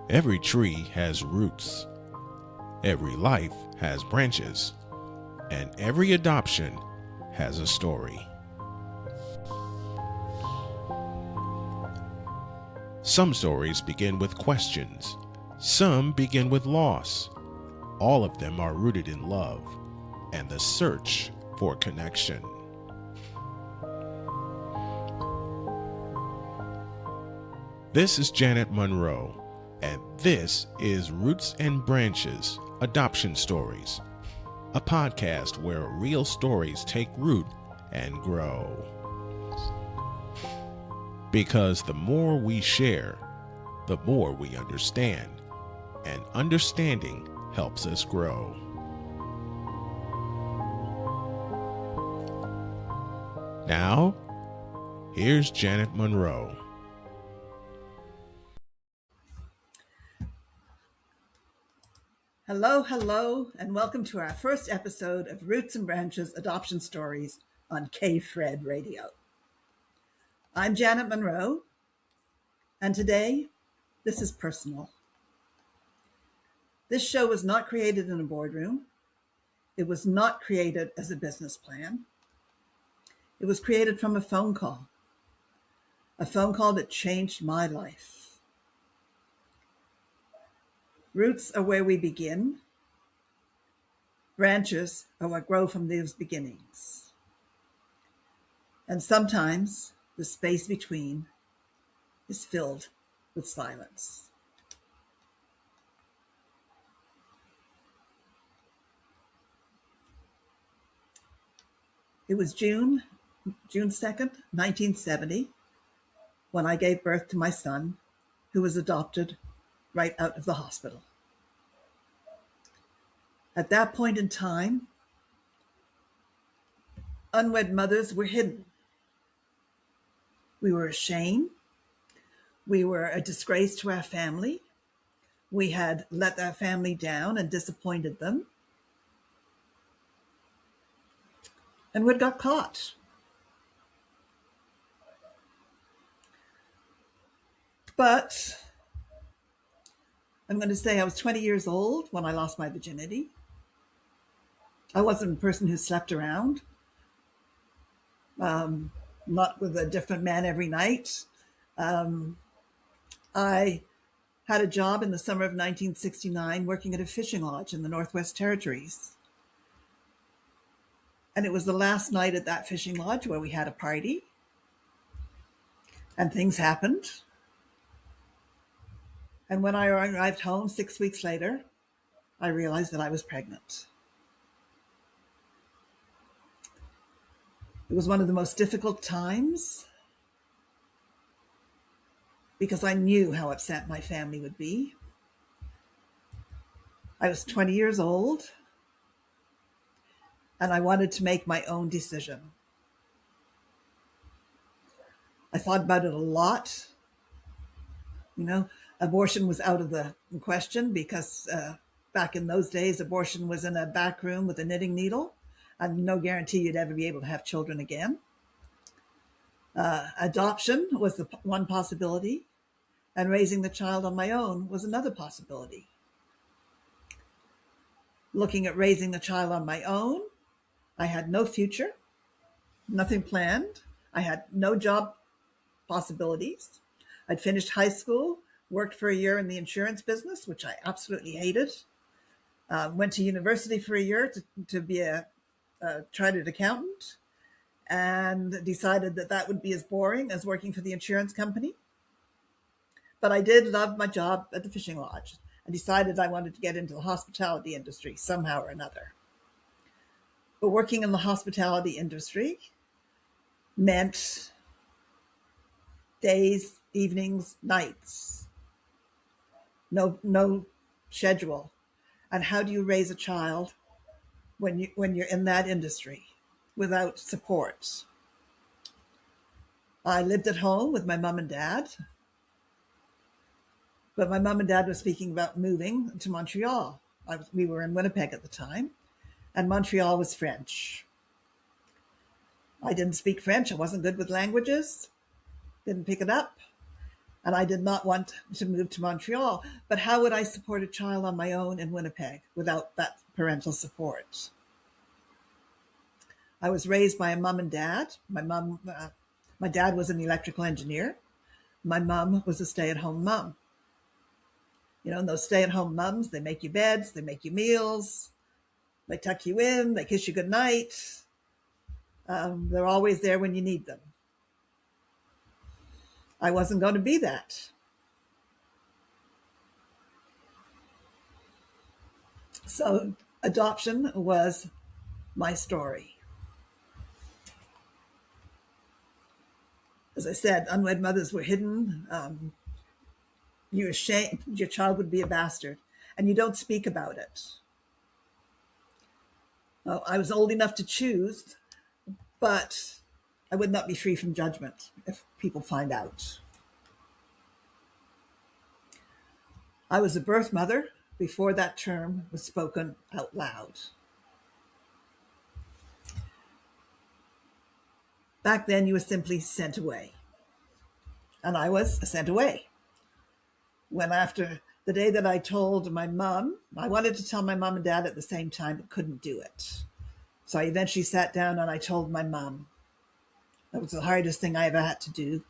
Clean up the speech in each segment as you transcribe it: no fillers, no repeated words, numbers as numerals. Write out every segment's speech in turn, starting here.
Every tree has roots, every life has branches, and every adoption has a story. Some stories begin with questions, some begin with loss. All of them are rooted in love and the search for connection. This is Janet Munro, and this is Roots and Branches Adoption Stories, a podcast where real stories take root and grow. Because the more we share, the more we understand, and understanding helps us grow. Now, here's Janet Munro. Hello, and welcome to our first episode of Roots and Branches Adoption Stories on KPHRED Radio. I'm Janet Munro, and today, this is personal. This show was not created in a boardroom. It was not created as a business plan. It was created from a phone call that changed my life. Roots are where we begin. Branches are what grow from those beginnings. And sometimes the space between is filled with silence. It was June 2nd, 1970, when I gave birth to my son, who was adopted right out of the hospital. At that point in time, unwed mothers were hidden. We were ashamed. We were a disgrace to our family. We had let our family down and disappointed them. And we'd got caught. But I'm going to say I was 20 years old when I lost my virginity. I wasn't a person who slept around, not with a different man every night. I had a job in the summer of 1969 working at a fishing lodge in the Northwest Territories. And it was the last night at that fishing lodge where we had a party. And things happened. And when I arrived home 6 weeks later, I realized that I was pregnant. It was one of the most difficult times because I knew how upset my family would be. I was 20 years old and I wanted to make my own decision. I thought about it a lot. Abortion was out of the question because back in those days, abortion was in a back room with a knitting needle and no guarantee you'd ever be able to have children again. Adoption was the one possibility, and raising the child on my own was another possibility. Looking at raising the child on my own, I had no future, nothing planned. I had no job possibilities. I'd finished high school, worked for a year in the insurance business, which I absolutely hated. Went to university for a year to be a chartered accountant, and decided that would be as boring as working for the insurance company. But I did love my job at the fishing lodge and decided I wanted to get into the hospitality industry somehow or another. But working in the hospitality industry meant days, evenings, nights, no schedule. And how do you raise a child when you're in that industry without support? I lived at home with my mom and dad, but my mom and dad were speaking about moving to Montreal. We were in Winnipeg at the time, and Montreal was French. I didn't speak French. I wasn't good with languages. Didn't pick it up. And I did not want to move to Montreal. But how would I support a child on my own in Winnipeg without that parental support? I was raised by a mom and dad. My dad was an electrical engineer. My mom was a stay-at-home mom. You know, and those stay-at-home moms, they make you beds, they make you meals, they tuck you in, they kiss you goodnight. They're always there when you need them. I wasn't going to be that. So adoption was my story. As I said, unwed mothers were hidden. You're ashamed your child would be a bastard, and you don't speak about it. Well, I was old enough to choose, but I would not be free from judgment if people find out. I was a birth mother before that term was spoken out loud. Back then, you were simply sent away. And I was sent away. When after the day that I told my mom, I wanted to tell my mom and dad at the same time, but couldn't do it. So I eventually sat down and I told my mom. That was the hardest thing I ever had to do.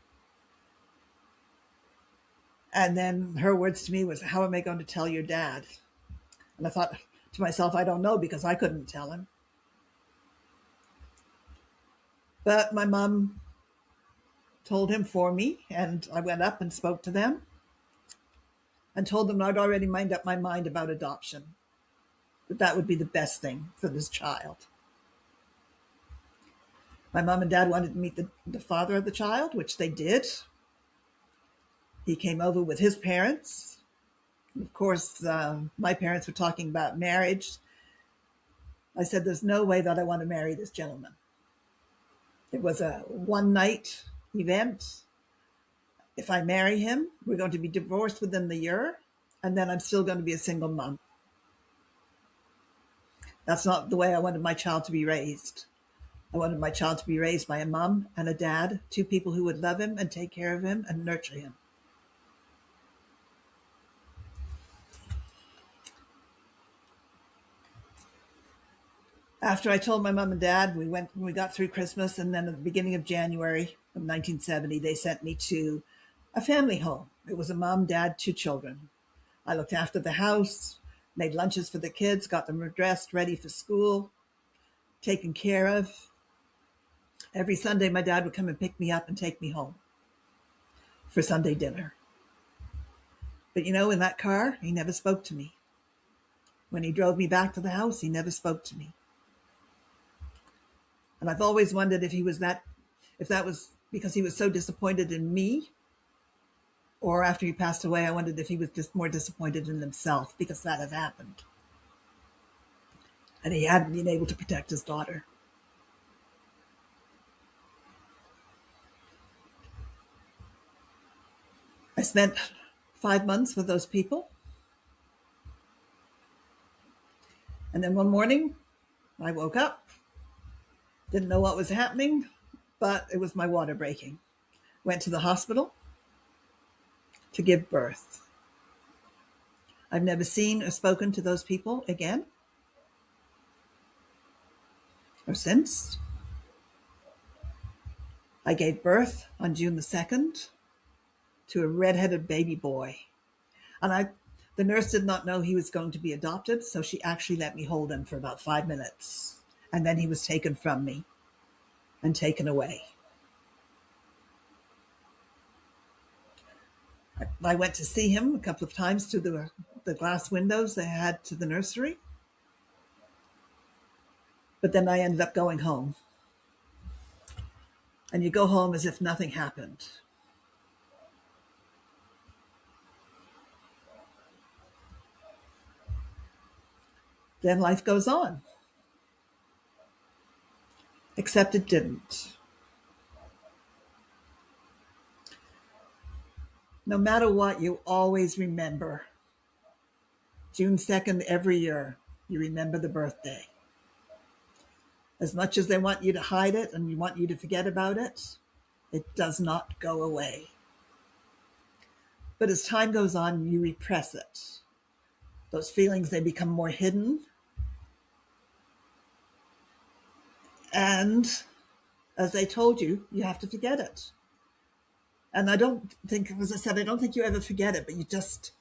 And then her words to me was, how am I going to tell your dad? And I thought to myself, I don't know, because I couldn't tell him. But my mom told him for me, and I went up and spoke to them and told them I'd already made up my mind about adoption, that would be the best thing for this child. My mom and dad wanted to meet the father of the child, which they did. He came over with his parents. Of course, my parents were talking about marriage. I said, there's no way that I want to marry this gentleman. It was a one-night event. If I marry him, we're going to be divorced within the year, and then I'm still going to be a single mom. That's not the way I wanted my child to be raised. I wanted my child to be raised by a mom and a dad, two people who would love him and take care of him and nurture him. After I told my mom and dad, we got through Christmas, and then at the beginning of January of 1970, they sent me to a family home. It was a mom, dad, two children. I looked after the house, made lunches for the kids, got them dressed, ready for school, taken care of. Every Sunday, my dad would come and pick me up and take me home for Sunday dinner. But you know, in that car, he never spoke to me. When he drove me back to the house, he never spoke to me. And I've always wondered if that was because he was so disappointed in me, or after he passed away, I wondered if he was just more disappointed in himself because that had happened. And he hadn't been able to protect his daughter. I spent 5 months with those people. And then one morning, I woke up. Didn't know what was happening, but it was my water breaking. Went to the hospital to give birth. I've never seen or spoken to those people again or since. I gave birth on June the 2nd to a redheaded baby boy. And the nurse did not know he was going to be adopted, so she actually let me hold him for about 5 minutes. And then he was taken from me and taken away. I went to see him a couple of times through the glass windows they had to the nursery. But then I ended up going home. And you go home as if nothing happened. Then life goes on. Except it didn't. No matter what, you always remember. June 2nd every year, you remember the birthday. As much as they want you to hide it and you want you to forget about it, it does not go away. But as time goes on, you repress it. Those feelings, they become more hidden. And as I told you, you have to forget it. And I don't think, as I said, I don't think you ever forget it, but you just,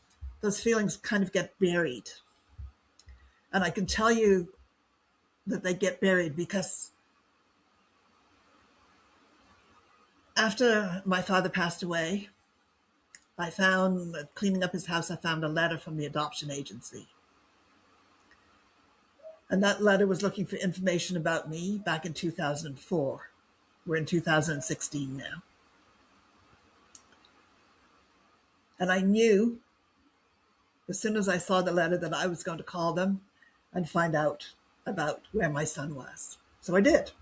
those feelings kind of get buried. And I can tell you that they get buried because after my father passed away, I found, cleaning up his house, I found a letter from the adoption agency. And that letter was looking for information about me back in 2004. We're in 2016 now. And I knew as soon as I saw the letter that I was going to call them and find out about where my son was. So I did.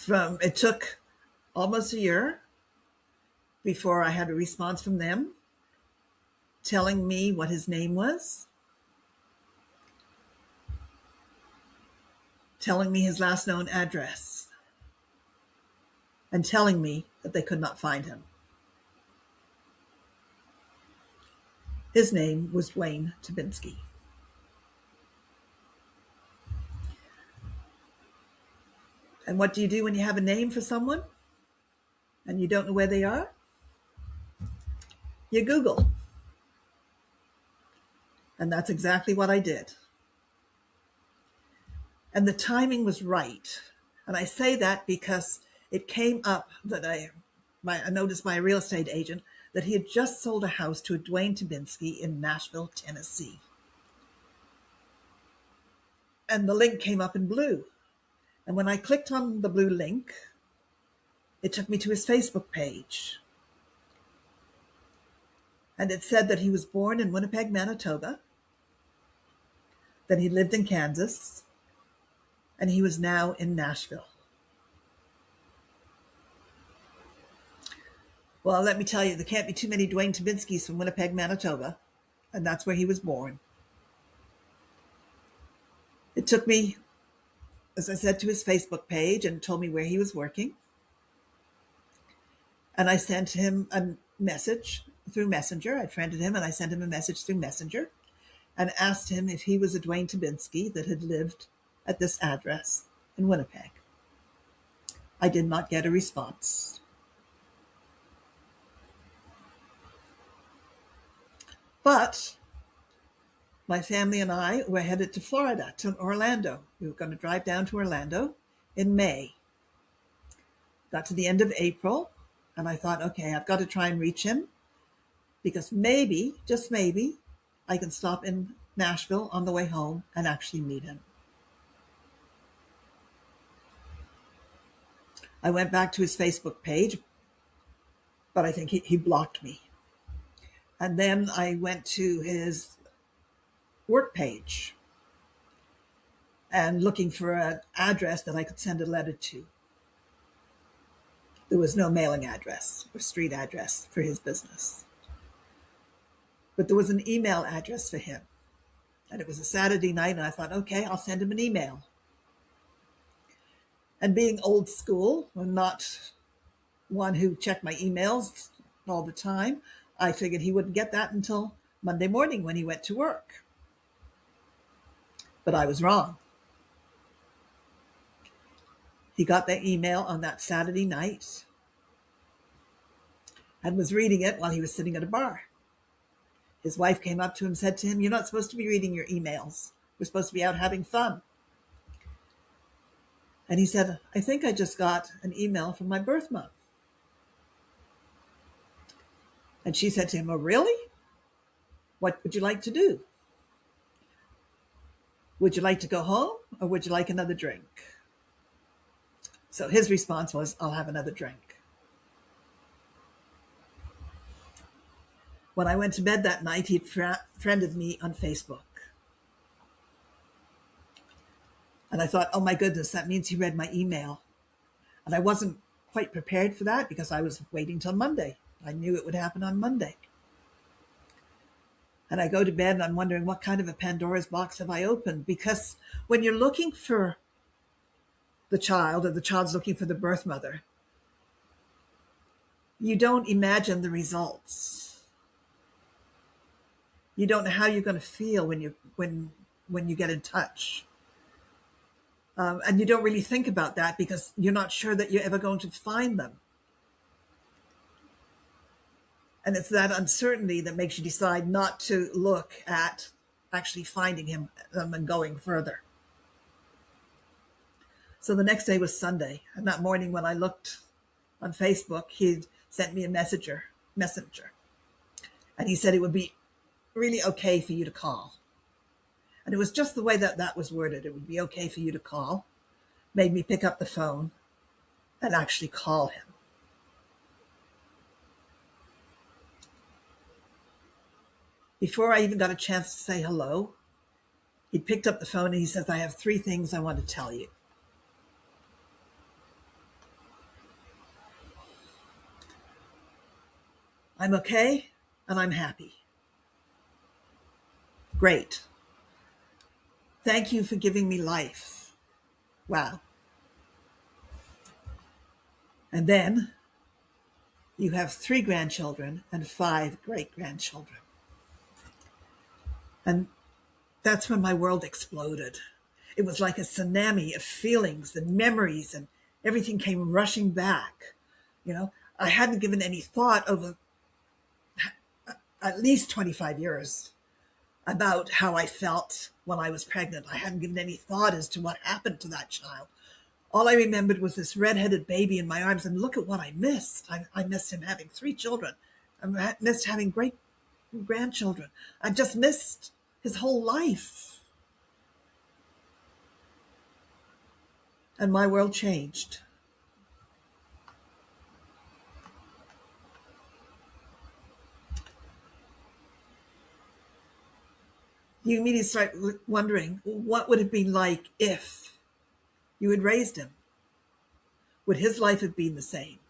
It took almost a year before I had a response from them telling me what his name was, telling me his last known address, and telling me that they could not find him. His name was Dwayne Tabinski. And what do you do when you have a name for someone and you don't know where they are? You Google. And that's exactly what I did. And the timing was right. And I say that because it came up that I noticed by a real estate agent that he had just sold a house to a Dwayne Tabinski in Nashville, Tennessee. And the link came up in blue. And when I clicked on the blue link, it took me to his Facebook page. And it said that he was born in Winnipeg, Manitoba, that he lived in Kansas, and he was now in Nashville. Well, let me tell you, there can't be too many Dwayne Tabinskis from Winnipeg, Manitoba, and that's where he was born. It took me, as I said, to his Facebook page and told me where he was working. And I sent him a message through Messenger. I friended him and I sent him a message through Messenger and asked him if he was a Dwayne Tabinski that had lived at this address in Winnipeg. I did not get a response. But my family and I were headed to Florida, to Orlando. We were going to drive down to Orlando in May. Got to the end of April, and I thought, okay, I've got to try and reach him because maybe, just maybe, I can stop in Nashville on the way home and actually meet him. I went back to his Facebook page, but I think he blocked me. And then I went to his work page and looking for an address that I could send a letter to. There was no mailing address or street address for his business. But there was an email address for him. And it was a Saturday night, and I thought, okay, I'll send him an email. And being old school, and not one who checked my emails all the time, I figured he wouldn't get that until Monday morning when he went to work. But I was wrong. He got that email on that Saturday night and was reading it while he was sitting at a bar. His wife came up to him and said to him, "You're not supposed to be reading your emails. We're supposed to be out having fun." And he said, "I think I just got an email from my birth mom." And she said to him, "Oh, really? What would you like to do? Would you like to go home or would you like another drink?" So his response was, "I'll have another drink." When I went to bed that night, he'd friended me on Facebook. And I thought, oh my goodness, that means he read my email. And I wasn't quite prepared for that because I was waiting till Monday. I knew it would happen on Monday. And I go to bed and I'm wondering what kind of a Pandora's box have I opened? Because when you're looking for the child or the child's looking for the birth mother, You don't imagine the results. You don't know how you're going to feel when you get in touch. And you don't really think about that because you're not sure that you're ever going to find them. And it's that uncertainty that makes you decide not to look at actually finding them and going further. So the next day was Sunday. And that morning when I looked on Facebook, he'd sent me a messenger. And he said it would be really okay for you to call. And it was just the way that that was worded. It would be okay for you to call. Made me pick up the phone and actually call him. Before I even got a chance to say hello, he picked up the phone and he says, I have 3 things I want to tell you. I'm okay and I'm happy. Great. Thank you for giving me life. Wow. And then you have 3 grandchildren and 5 great-grandchildren. And that's when my world exploded. It was like a tsunami of feelings and memories, and everything came rushing back. I hadn't given any thought over at least 25 years about how I felt when I was pregnant. I hadn't given any thought as to what happened to that child. All I remembered was this redheaded baby in my arms, and look at what I missed. I missed him having 3 children. I missed having great grandchildren. I just missed his whole life. And my world changed. You immediately start wondering, what would it be like if you had raised him? Would his life have been the same?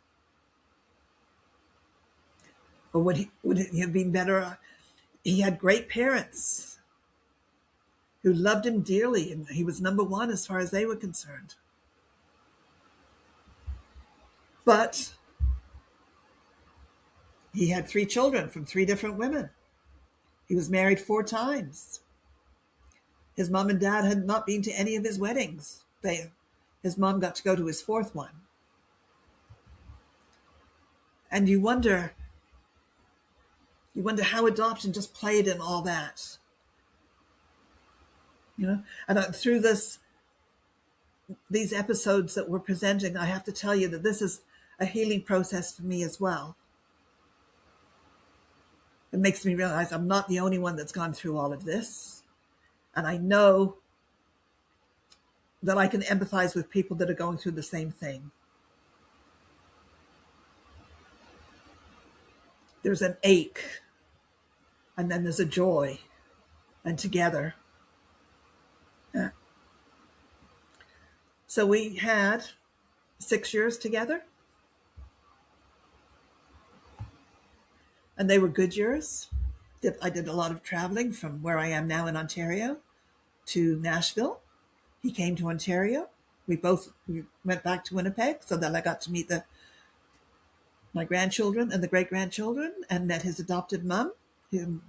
Or would it have been better? He had great parents who loved him dearly, and he was number 1 as far as they were concerned. But he had 3 children from 3 different women. He was married 4 times. His mom and dad had not been to any of his weddings. His mom got to go to his 4th one. And you wonder how adoption just played in all that. And through these episodes that we're presenting, I have to tell you that this is a healing process for me as well. It makes me realize I'm not the only one that's gone through all of this. And I know that I can empathize with people that are going through the same thing. There's an ache, and then there's a joy, and together. Yeah. So we had 6 years together. And they were good years. I did a lot of traveling from where I am now in Ontario to Nashville. He came to Ontario. We went back to Winnipeg so that I got to meet my grandchildren and the great-grandchildren, and met his adopted mom. She and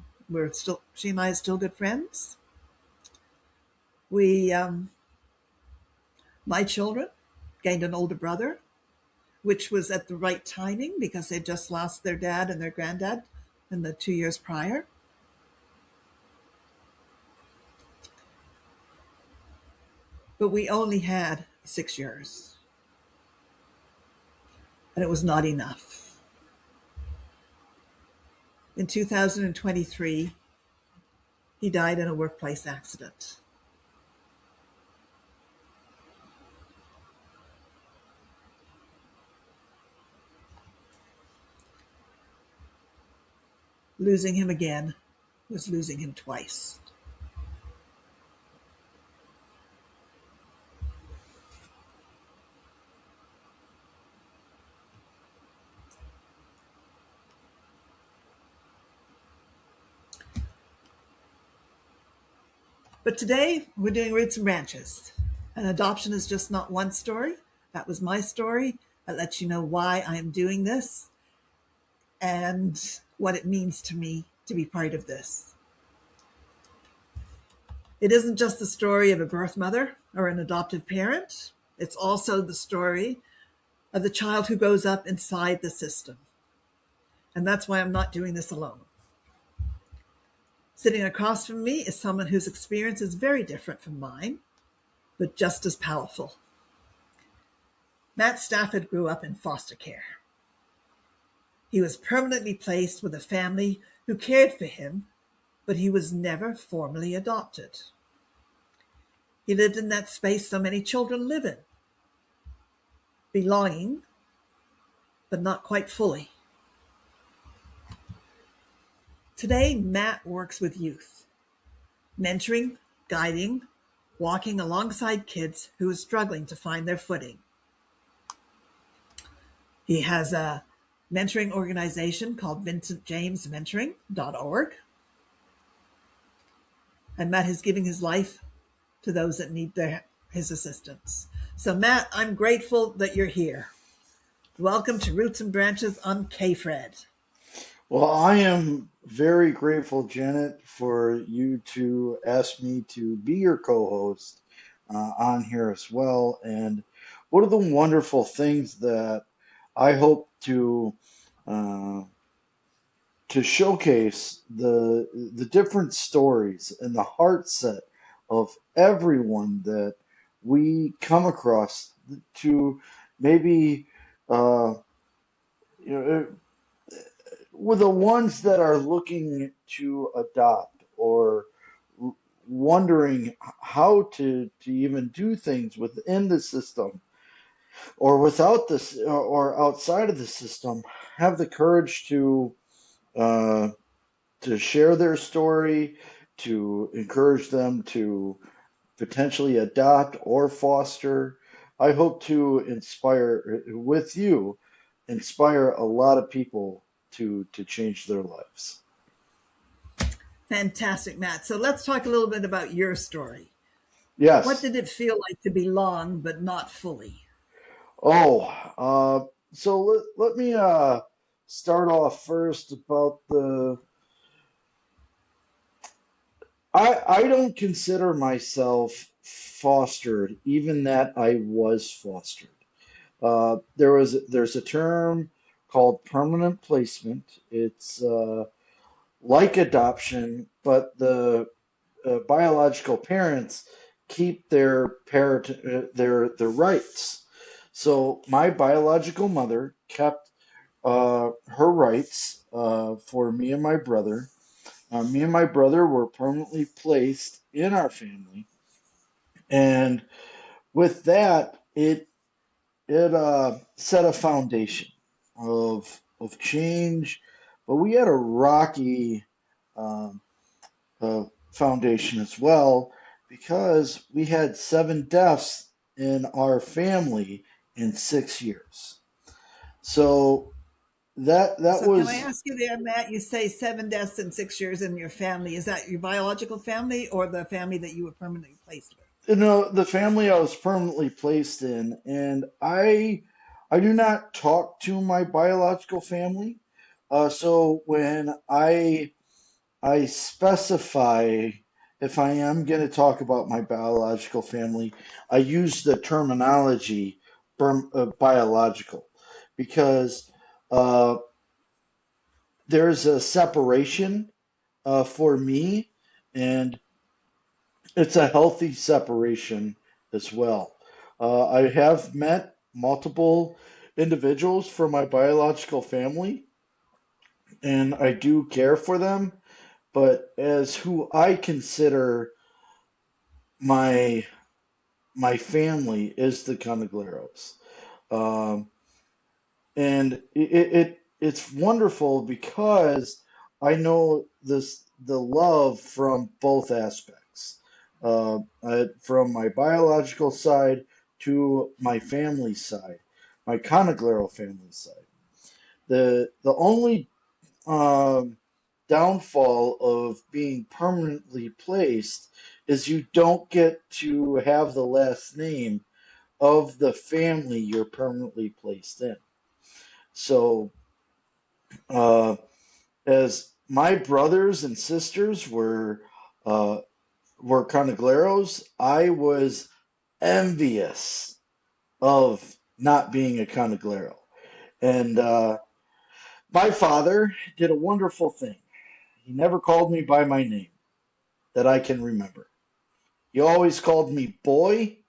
I are still good friends. My children gained an older brother, which was at the right timing because they just lost their dad and their granddad in the 2 years prior. But we only had 6 years. And it was not enough. In 2023, he died in a workplace accident. Losing him again was losing him twice. But today we're doing Roots and Branches. And adoption is just not one story. That was my story. That lets you know why I am doing this. and what it means to me to be part of this. It isn't just the story of a birth mother or an adoptive parent. It's also the story of the child who grows up inside the system. And that's why I'm not doing this alone. Sitting across from me is someone whose experience is very different from mine, but just as powerful. Matt Stafford grew up in foster care. He was permanently placed with a family who cared for him, but he was never formally adopted. He lived in that space so many children live in, belonging, but not quite fully. Today, Matt works with youth, mentoring, guiding, walking alongside kids who are struggling to find their footing. He has a mentoring organization called VincentJamesMentoring.org. And Matt is giving his life to those that need his assistance. So Matt, I'm grateful that you're here. Welcome to Roots and Branches on KPHRED. Well, I am very grateful, Janet, for you to ask me to be your co-host on here as well. And one of the wonderful things that I hope to showcase the different stories and the heart set of everyone that we come across to maybe with the ones that are looking to adopt or wondering how to even do things within the system or without this or outside of the system, have the courage to share their story, to encourage them to potentially adopt or foster. I hope to inspire a lot of people to change their lives. Fantastic, Matt. So let's talk a little bit about your story. Yes. What did it feel like to belong but not fully? So let me start off first about I don't consider myself fostered, even that I was fostered. There's a term called permanent placement. It's like adoption, but the biological parents keep their rights. So my biological mother kept her rights for me and my brother. Me and my brother were permanently placed in our family, and with that, it set a foundation of change, but we had a rocky foundation as well because we had 7 deaths in our family in 6 years. So that So was. can I ask you there, Matt? You say 7 deaths in 6 years in your family. Is that your biological family or the family that you were permanently placed with? The family I was permanently placed in, and I do not talk to my biological family. So when I specify if I am going to talk about my biological family, I use the terminology biological because there's a separation for me, and it's a healthy separation as well. I have met multiple individuals from my biological family, and I do care for them. But as who I consider my family is the Canagleros. Um, and it's wonderful because I know the love from both aspects, from my biological side to my family side, my Conaglero family side. The only downfall of being permanently placed is you don't get to have the last name of the family you're permanently placed in. So Uh, as my brothers and sisters uh, were Conegleros, I was envious of not being a Coneglero. And my father did a wonderful thing. He never called me by my name that I can remember. He always called me boy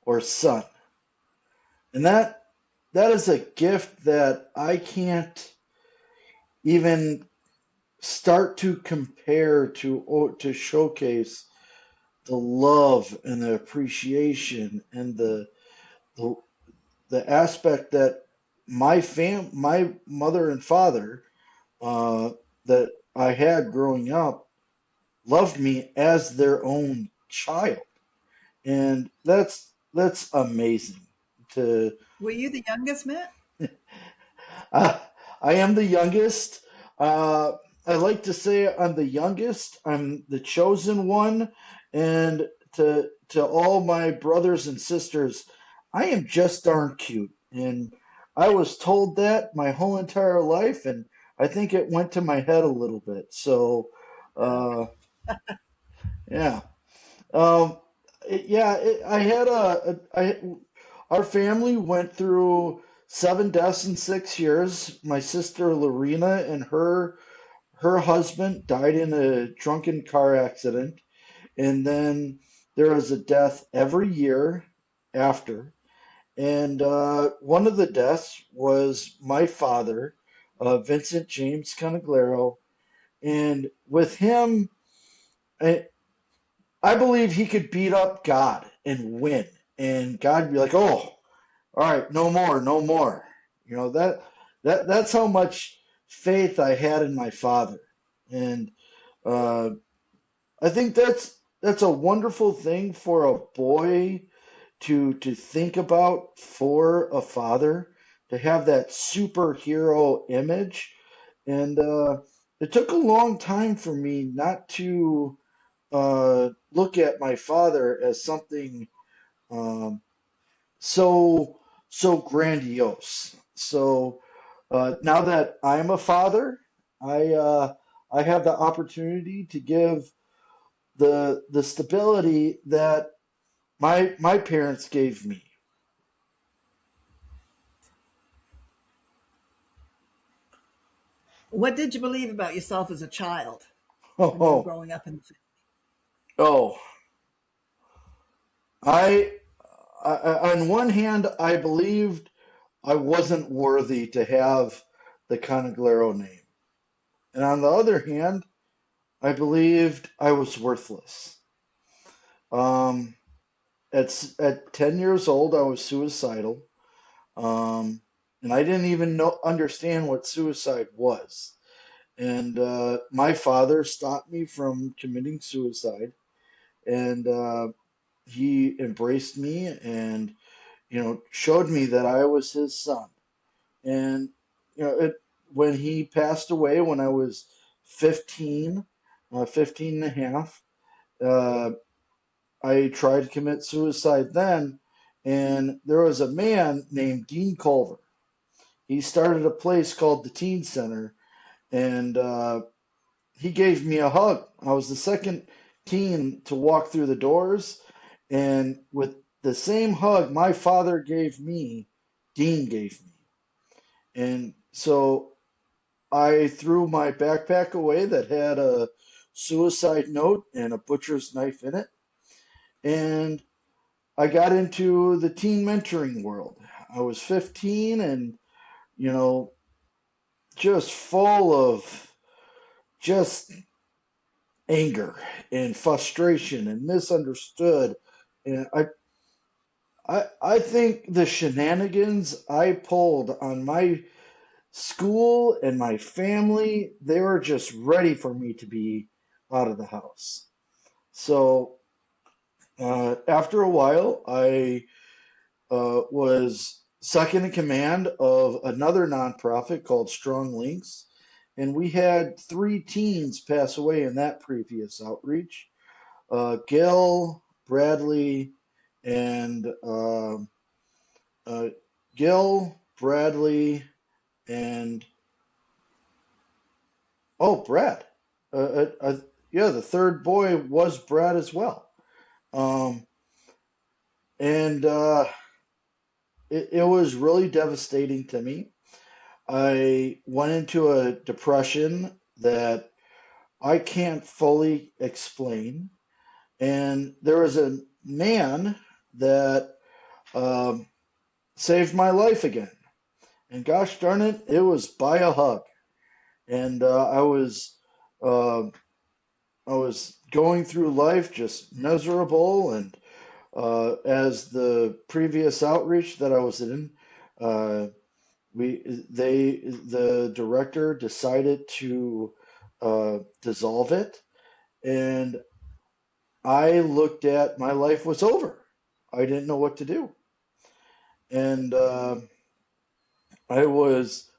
or son. And that is a gift that I can't even start to compare to showcase the love and the appreciation and the, the aspect that my mother and father that I had growing up loved me as their own child, and that's amazing. To Were you the youngest, Matt? uh, I am the youngest. Uh, I like to say I'm the youngest. I'm the chosen one, and to all my brothers and sisters, I am just darn cute. And I was told that my whole entire life, and I think it went to my head a little bit. So, uh, yeah. Um, I had our family went through 7 deaths in 6 years. My sister Lorena and her husband died in a drunken car accident, and then there was a death every year after. And one of the deaths was my father, Vincent James Canaglero, and with him. I believe he could beat up God and win, and God would be like, "Oh, all right, no more, no more." You know that's how much faith I had in my father, and uh, I think that's a wonderful thing for a boy to think about for a father to have that superhero image, and it took a long time for me not to look at my father as something um, so grandiose. So now that I'm a father, I uh, I have the opportunity to give the stability that my parents gave me. What did you believe about yourself as a child when you were Oh, growing up in the oh, I, on one hand, I believed I wasn't worthy to have the Canaglero name, and on the other hand, I believed I was worthless. Um, at 10 years old, I was suicidal, um, and I didn't even understand what suicide was. And my father stopped me from committing suicide, and he embraced me and showed me that I was his son. And when he passed away when I was 15, 15 and a half, uh, I tried to commit suicide then, and there was a man named Dean Culver. He started a place called the Teen Center, and he gave me a hug. I was the second teen to walk through the doors, and with the same hug my father gave me, Dean gave me. And so I threw my backpack away that had a suicide note and a butcher's knife in it, and I got into the teen mentoring world. I was 15 and, you know, just full of just anger and frustration and misunderstood. And I think the shenanigans I pulled on my school and my family, they were just ready for me to be out of the house. So after a while, I was second in command of another nonprofit called Strong Links, and we had 3 teens pass away in that previous outreach. Gil, Bradley, and uh, Gil, Bradley, and Oh, Brad. Yeah, the third boy was Brad as well. Um, and it was really devastating to me. I went into a depression that I can't fully explain. And there was a man that um, saved my life again. And gosh darn it, it was by a hug. And uh, I was going through life just miserable. And as the previous outreach that I was in, uh, the director decided to dissolve it, and I looked at my life was over. I didn't know what to do, and I was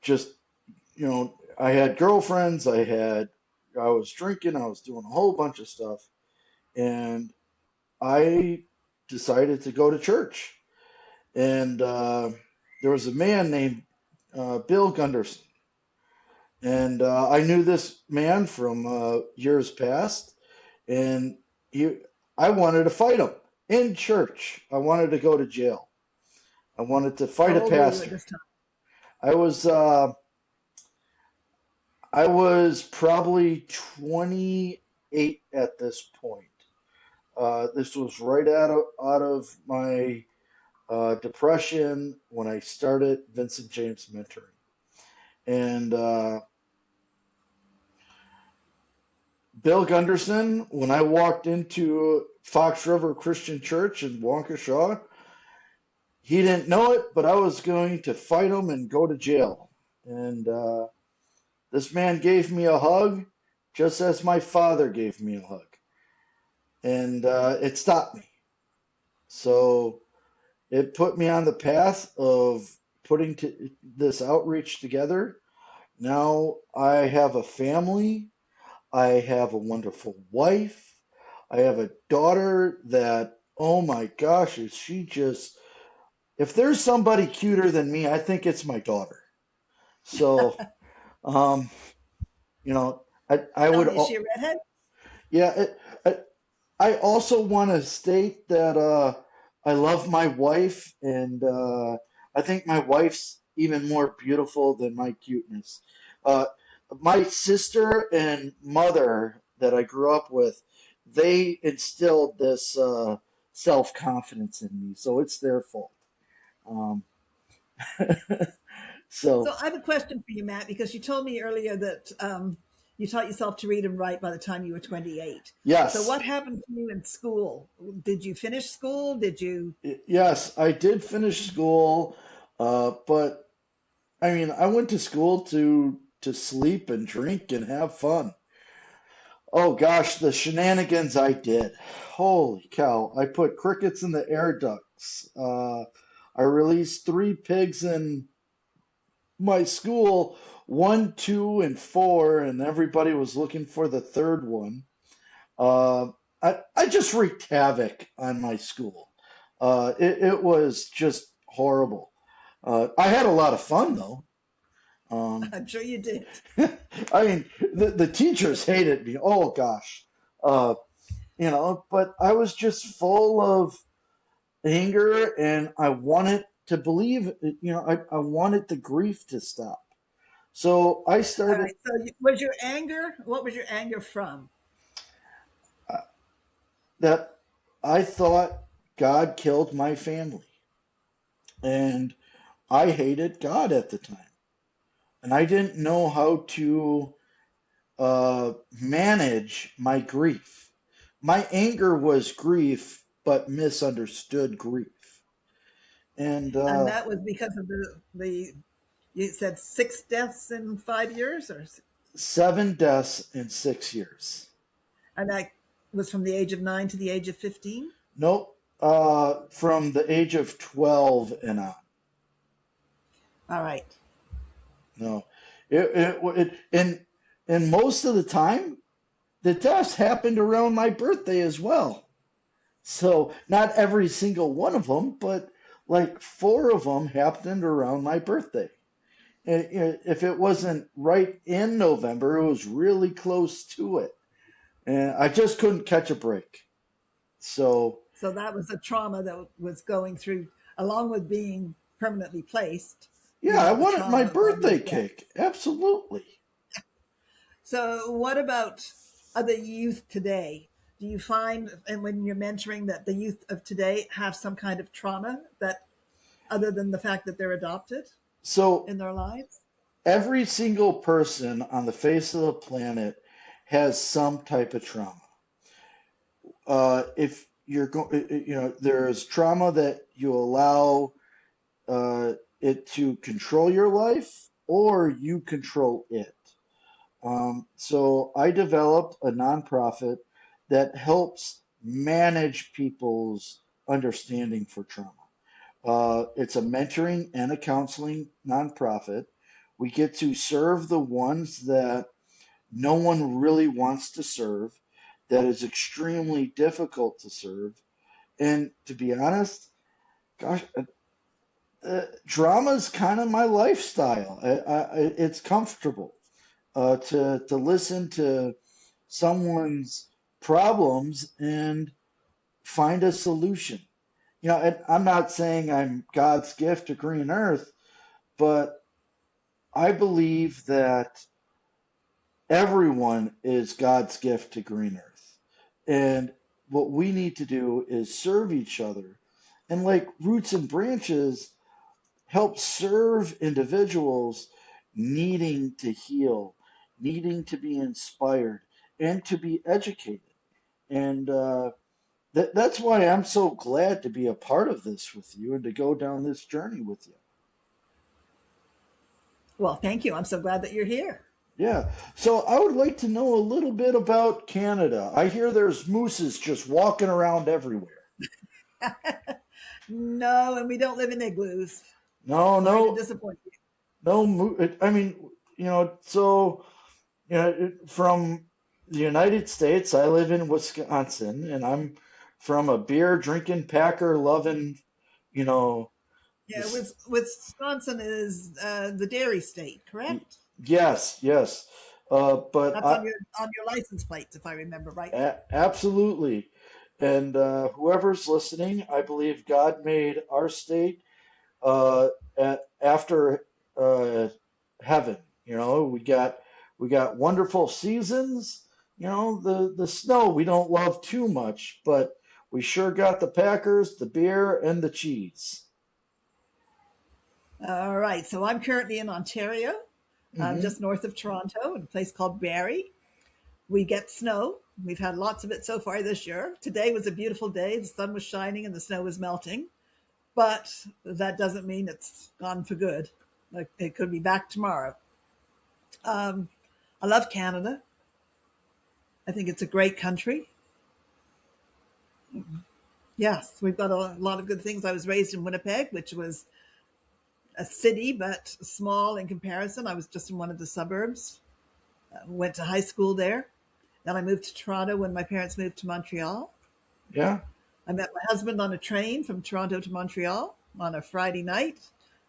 just, I had girlfriends, I was drinking, I was doing a whole bunch of stuff, and I decided to go to church. And there was a man named Bill Gunderson, and I knew this man from years past, and he, I wanted to fight him in church. I wanted to go to jail. I wanted to fight How a old were you at pastor. this time? I was uh, I was probably 28 at this point. This was right out of my depression when I started Vincent James mentoring. And Bill Gunderson, when I walked into Fox River Christian Church in Waukesha, he didn't know it, but I was going to fight him and go to jail. And this man gave me a hug, just as my father gave me a hug. And it stopped me. So it put me on the path of putting this outreach together. Now I have a family. I have a wonderful wife. I have a daughter that, oh my gosh, is she just, if there's somebody cuter than me, I think it's my daughter. So, um, you know, I Tell would, me, is she a redhead? yeah, I also want to state that I love my wife, and I think my wife's even more beautiful than my cuteness. Uh, my sister and mother that I grew up with, they instilled this self-confidence in me, so it's their fault. Um, so So I have a question for you, Matt, because you told me earlier that you taught yourself to read and write by the time you were 28. So yes, what happened to you in school? Did you finish school? Did you? yes, I did finish school, but I mean, I went to school to sleep and drink and have fun. Oh gosh, the shenanigans I did. Holy cow. I put crickets in the air ducts. I released three pigs in my school, one, two, and four, and everybody was looking for the third one. Uh, I just wreaked havoc on my school. It was just horrible. I had a lot of fun though. Um, I'm sure you did. I mean, the teachers hated me. Oh gosh. Uh, but I was just full of anger, and I wanted to believe, I wanted the grief to stop. So I All started right. So was your anger? What was your anger from? uh, that I thought God killed my family, and I hated God at the time, and I didn't know how to manage my grief. My anger was grief, but misunderstood grief. And And that was because of the you said 6 deaths in 5 years, or 7 deaths in 6 years. and that was from the age of 9 to the age of 15. Nope. From the age of 12 and on. All right. No. And most of the time, the deaths happened around my birthday as well. So not every single one of them, but like four of them happened around my birthday. If it wasn't right in November, it was really close to it. And I just couldn't catch a break. So, So that was a trauma that was going through, along with being permanently placed. You yeah, I had the wanted my trauma of mother's birthday death. cake. Absolutely. So, what about other youth today? Do you find, and when you're mentoring, that the youth of today have some kind of trauma that, other than the fact that they're adopted So, in their lives? every single person on the face of the planet has some type of trauma. If you're going, there's trauma that you allow it to control your life, or you control it. So I developed a nonprofit that helps manage people's understanding for trauma. It's a mentoring and a counseling nonprofit. We get to serve the ones that no one really wants to serve, that is extremely difficult to serve. And to be honest, gosh, drama is kind of my lifestyle. It's comfortable to listen to someone's problems and find a solution. And I'm not saying I'm God's gift to green earth, but I believe that everyone is God's gift to green earth. And what we need to do is serve each other. And like Roots and Branches, help serve individuals needing to heal, needing to be inspired, and to be educated. And that's why I'm so glad to be a part of this with you and to go down this journey with you. Well, thank you. I'm so glad that you're here. Yeah. So I would like to know a little bit about Canada. I hear there's mooses just walking around everywhere. No, and we don't live in igloos. No, Sorry to no, disappoint you. no. I mean, so from the United States, I live in Wisconsin, and I'm from a beer drinking, Packer loving, you know, Yeah, this, Wisconsin is the dairy state, y- correct? yes, yes. But That's on your license plates, if I remember rightly. absolutely. And whoever's listening, I believe God made our state uh, after uh, heaven. We got wonderful seasons. The snow we don't love too much, but we sure got the Packers, the beer, and the cheese. All right, so I'm currently in Ontario, Hmm. just north of Toronto, in a place called Barrie. We get snow. We've had lots of it so far this year. Today was a beautiful day. The sun was shining and the snow was melting, but that doesn't mean it's gone for good. Like, it could be back tomorrow. Um, I love Canada. I think it's a great country. Yes, we've got a lot of good things. I was raised in Winnipeg, which was a city, but small in comparison. I was just in one of the suburbs. Went to high school there. Then I moved to Toronto when my parents moved to Montreal. Yeah. I met my husband on a train from Toronto to Montreal on a Friday night.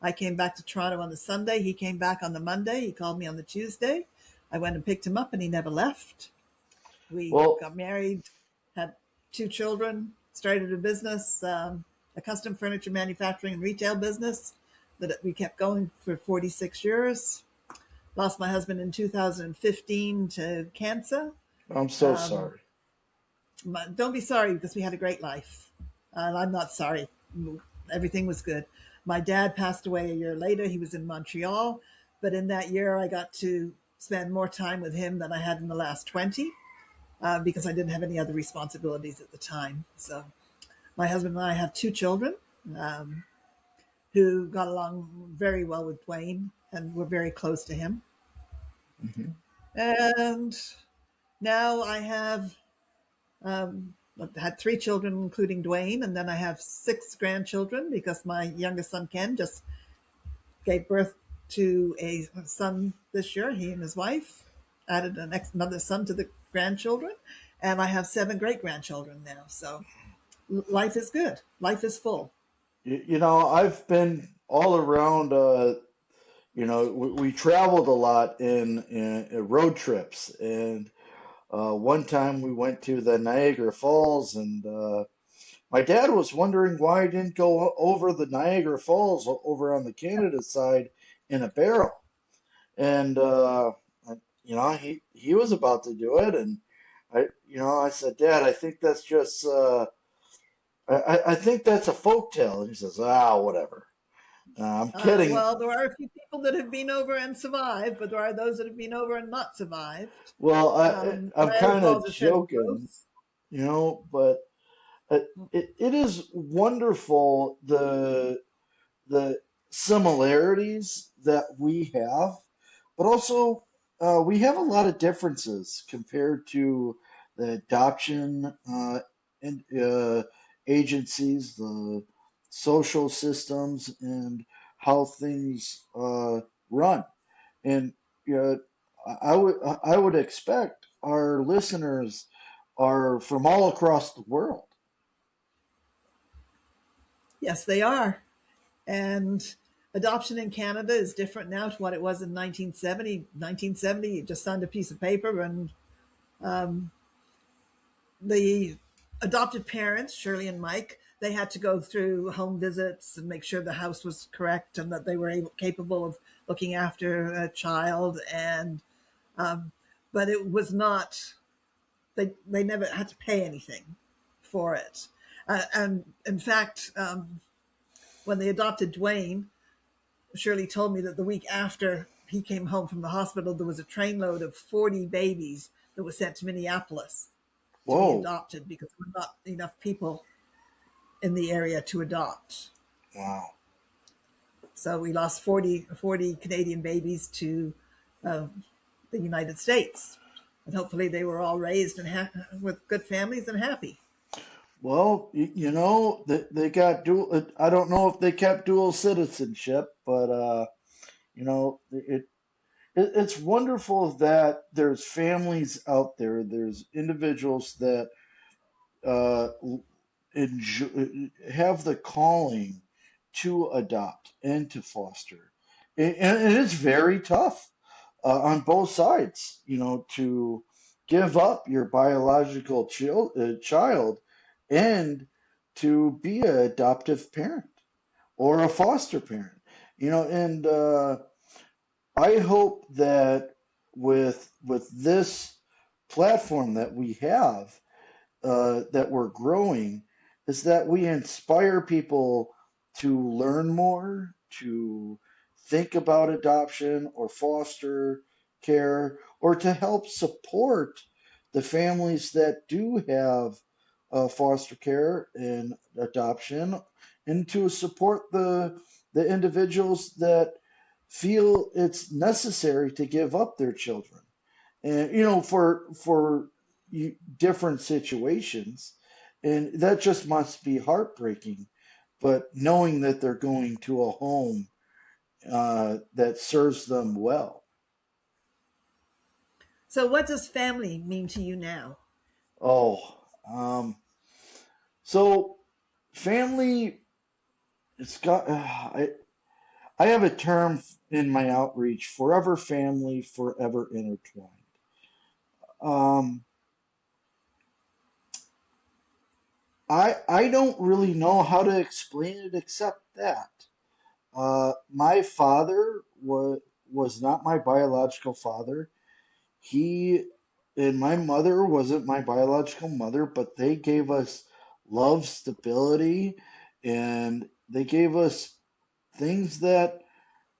I came back to Toronto on the Sunday. He came back on the Monday. He called me on the Tuesday. I went and picked him up, and he never left. We Well, got married, had two children, started a business, a custom furniture manufacturing and retail business that we kept going for 46 years. Lost my husband in 2015 to cancer. I'm so Um, sorry. don't be sorry, because we had a great life. And I'm not sorry. Everything was good. My dad passed away a year later. He was in Montreal. But in that year, I got to spend more time with him than I had in the last 20, because I didn't have any other responsibilities at the time. So my husband and I have two children, um, who got along very well with Dwayne and were very close to him. Hmm. And now I have I've had three children, including Dwayne, and then I have six grandchildren because my youngest son, Ken, just gave birth to a son this year. He and his wife added another son to the grandchildren. And I have seven great grandchildren now. So life is good. Life is full. I've been all around we traveled a lot in road trips, and one time we went to the Niagara Falls, and my dad was wondering why I didn't go over the Niagara Falls over on the Canada side in a barrel. And he was about to do it, and I said, Dad, I think that's just I think that's a folk tale. And he says, whatever. I'm kidding. Well, there are a few people that have been over and survived, but there are those that have been over and not survived. Well, I'm Niagara kind of Falls is fairly joking, close. but it is wonderful the similarities that we have, but also we have a lot of differences compared to the adoption and agencies, the social systems, and how things run. And you know, I would expect our listeners are from all across the world. Yes, they are. And adoption in Canada is different now to what it was in 1970. 1970, you just signed a piece of paper, and the adopted parents, Shirley and Mike, they had to go through home visits and make sure the house was correct and that they were capable of looking after a child. And but it was not. They never had to pay anything for it. And in fact, when they adopted Dwayne, Shirley told me that the week after he came home from the hospital, there was a trainload of 40 babies that was sent to Minneapolis to be Whoa! adopted because there were not enough people in the area to adopt. Wow! So we lost 40 Canadian babies to uh, the United States. And hopefully they were all raised and with good families and happy. Well, they got dual. I don't know if they kept dual citizenship, but it's wonderful that there's families out there. There's individuals that uh, have the calling to adopt and to foster, and it's very tough on both sides. To give up your biological child and to be an adoptive parent or a foster parent. And I hope that with this platform that we have, that we're growing, is that we inspire people to learn more, to think about adoption or foster care, or to help support the families that do have foster care and adoption, and to support the individuals that feel it's necessary to give up their children, and for different situations, and that just must be heartbreaking. But knowing that they're going to a home that serves them well. So what does family mean to you now? Oh, so family, it's got. I have a term in my outreach: forever family, forever intertwined. Um, I don't really know how to explain it except that. My father was not my biological father. He and my mother wasn't my biological mother, but they gave us love, stability, and they gave us things that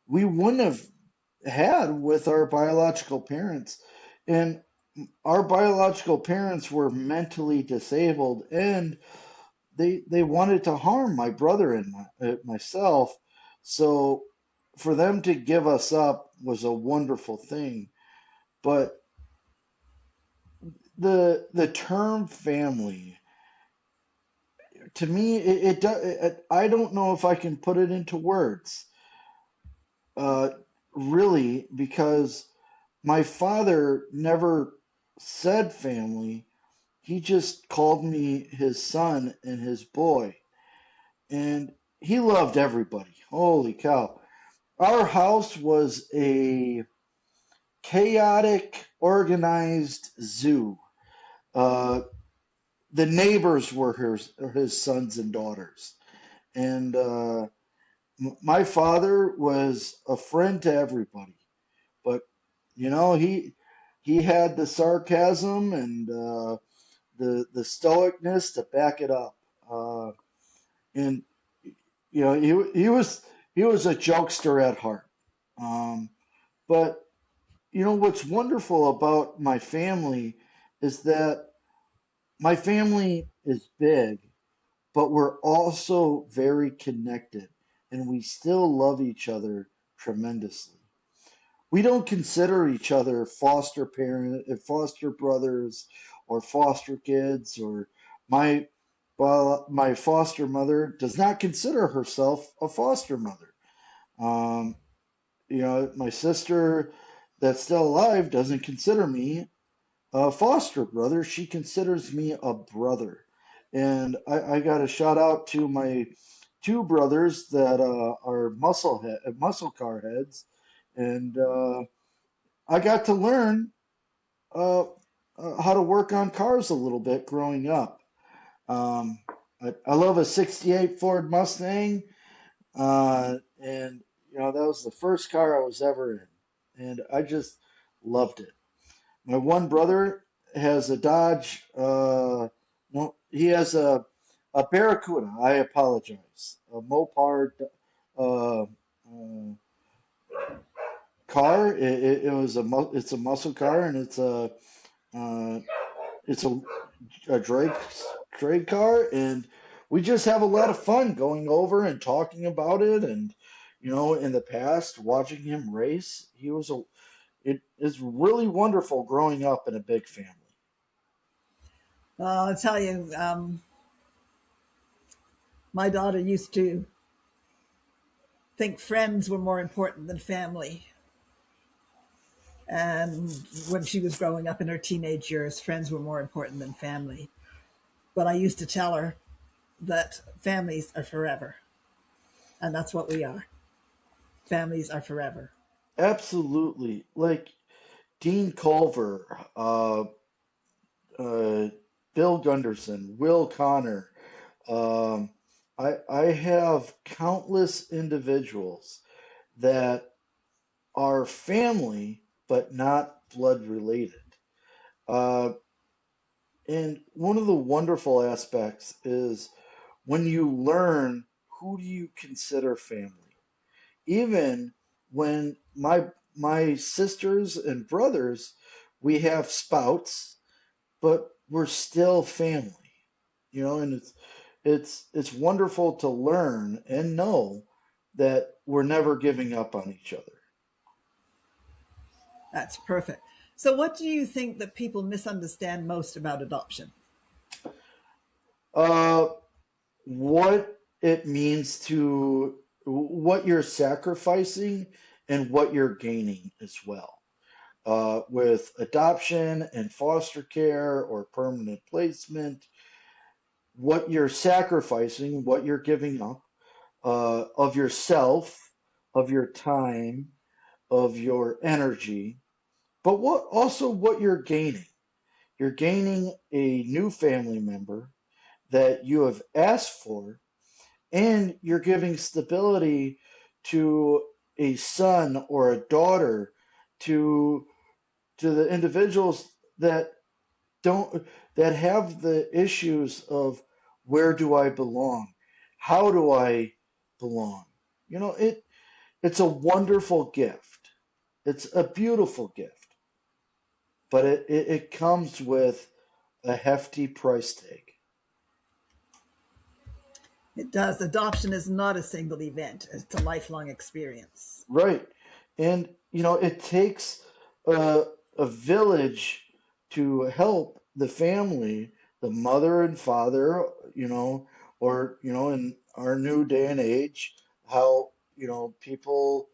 we wouldn't have had with our biological parents. And our biological parents were mentally disabled, and they wanted to harm my brother and myself. So for them to give us up was a wonderful thing. But the term family, to me, I don't know if I can put it into words, uh, really, because my father never said family. He just called me his son and his boy, and he loved everybody. Holy cow! Our house was a chaotic, organized zoo. Uh, the neighbors were his sons and daughters, and my father was a friend to everybody. But he had the sarcasm and the stoicness to back it up. And he was a jokester at heart. Um, but what's wonderful about my family is that my family is big, but we're also very connected, and we still love each other tremendously. We don't consider each other foster brothers, or foster kids, or my my foster mother does not consider herself a foster mother. Um, my sister that's still alive doesn't consider me a foster brother. She considers me a brother. And I got a shout out to my two brothers that are muscle car heads, and I got to learn uh, how to work on cars a little bit growing up. Um, I love a '68 Ford Mustang, and that was the first car I was ever in, and I just loved it. My one brother has a Dodge. No, he has a Barracuda. I apologize. A Mopar uh, car. It's a muscle car, and uh, it's a drag car, and we just have a lot of fun going over and talking about it. And in the past, watching him race, it is really wonderful growing up in a big family. Well, I'll tell you, my daughter used to think friends were more important than family. And when she was growing up in her teenage years, friends were more important than family. But I used to tell her that families are forever. And that's what we are. Families are forever. Absolutely. Like Dean Culver, uh, Bill Gunderson, Will Connor. Um, I have countless individuals that are family, but not blood related. Uh, and one of the wonderful aspects is when you learn who do you consider family. Even when my sisters and brothers, we have spouts, but we're still family. And it's wonderful to learn and know that we're never giving up on each other. That's perfect. So, what do you think that people misunderstand most about adoption? Uh, what it means to what you're sacrificing and what you're gaining as well. With adoption and foster care or permanent placement, what you're sacrificing, what you're giving up of yourself, of your time, of your energy, but what you're gaining. You're gaining a new family member that you have asked for, and you're giving stability to a son or a daughter, to the individuals that don't that have the issues of where do I belong? How do I belong? It's a wonderful gift. It's a beautiful gift, but it comes with a hefty price tag. It does. Adoption is not a single event, it's a lifelong experience. Right. And it takes a, a village to help the family, the mother and father, or in our new day and age, how people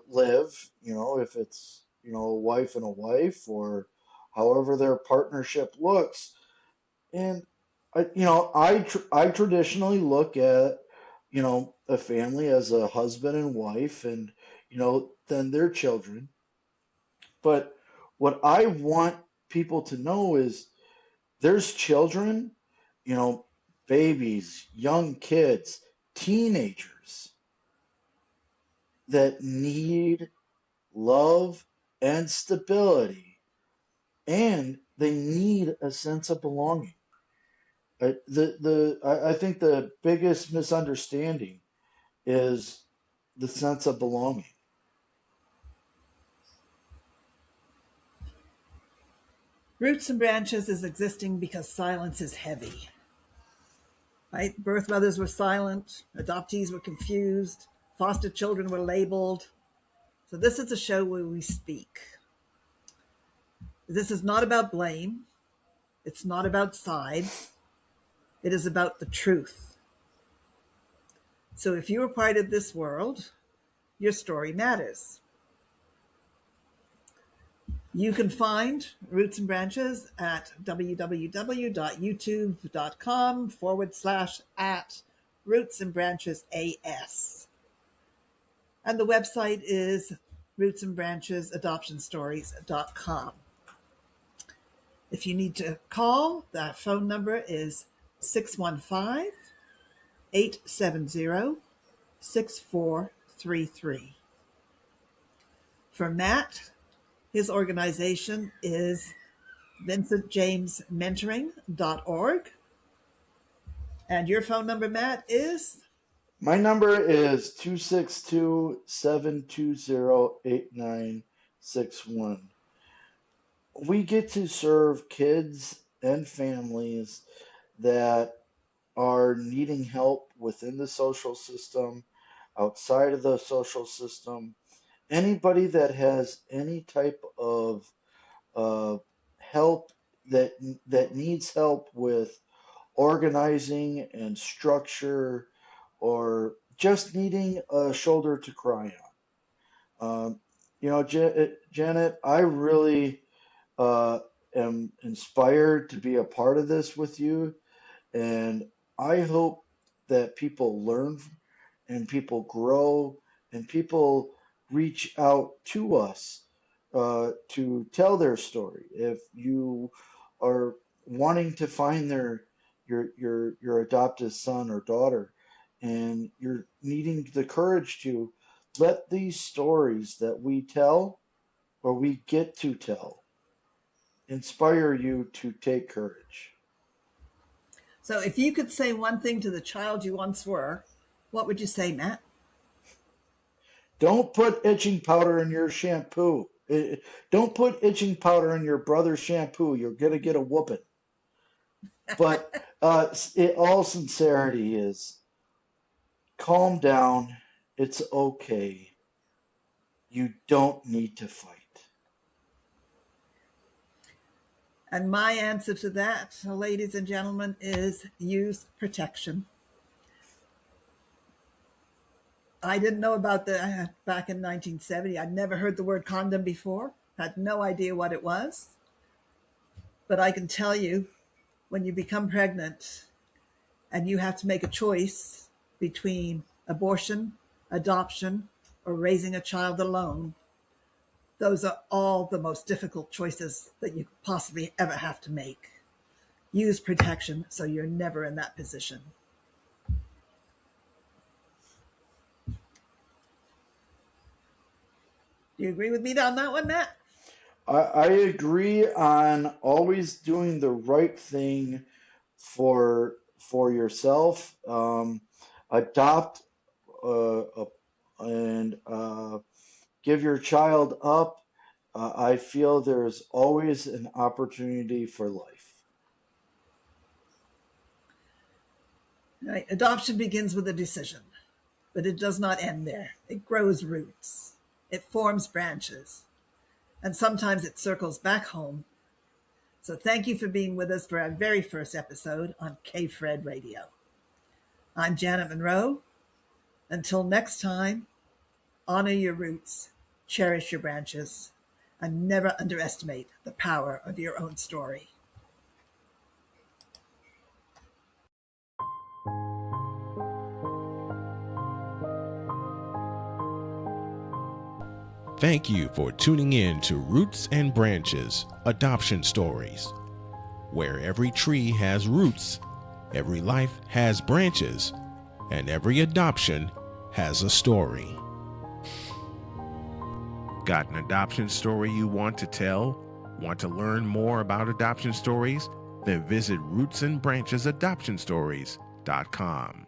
live, if it's a wife and a wife, or however their partnership looks. And I traditionally look at a family as a husband and wife, and then their children. But what I want people to know is there's children, you know, babies, young kids, teenagers that need love and stability, and they need a sense of belonging. I think the biggest misunderstanding is the sense of belonging. Roots and branches is existing because silence is heavy, right? Birth mothers were silent, adoptees were confused, foster children were labeled. So this is a show where we speak. This is not about blame. It's not about sides. It is about the truth. So if you are part of this world, your story matters. You can find Roots and Branches at www.youtube.com/@ Roots and Branches AS. And the website is rootsandbranchesadoptionstories.com. If you need to call, that phone number is 615-870-6433. For Matt, his organization is vincentjamesmentoring.org. And your phone number, Matt, is? My number is 262-720-8961. We get to serve kids and families that are needing help within the social system, outside of the social system. Anybody that has any type of help that needs help with organizing and structure, or just needing a shoulder to cry on. Janet, I really am inspired to be a part of this with you, and I hope that people learn and people grow and people reach out to us to tell their story. If you are wanting to find your adopted son or daughter, and you're needing the courage to let these stories that we tell or we get to tell inspire you to take courage. So if you could say one thing to the child you once were, what would you say, Matt? Don't put itching powder in your shampoo. Don't put itching powder in your brother's shampoo. You're going to get a whooping. But all sincerity is, calm down. It's okay. You don't need to fight. And my answer to that, ladies and gentlemen, is use protection. I didn't know about back in 1970. I'd never heard the word condom before, had no idea what it was. But I can tell you, when you become pregnant and you have to make a choice between abortion, adoption, or raising a child alone, those are all the most difficult choices that you could possibly ever have to make. Use protection so you're never in that position. Do you agree with me on that one, Matt? I agree on always doing the right thing for yourself. Adopt and give your child up. I feel there's always an opportunity for life. Right. Adoption begins with a decision, but it does not end there. It grows roots. It forms branches. And sometimes it circles back home. So thank you for being with us for our very first episode on KPHRED Radio. I'm Janet Munro. Until next time, honor your roots, cherish your branches, and never underestimate the power of your own story. Thank you for tuning in to Roots and Branches Adoption Stories, where every tree has roots, every life has branches, and every adoption has a story. Got an adoption story you want to tell? Want to learn more about adoption stories? Then visit rootsandbranchesadoptionstories.com.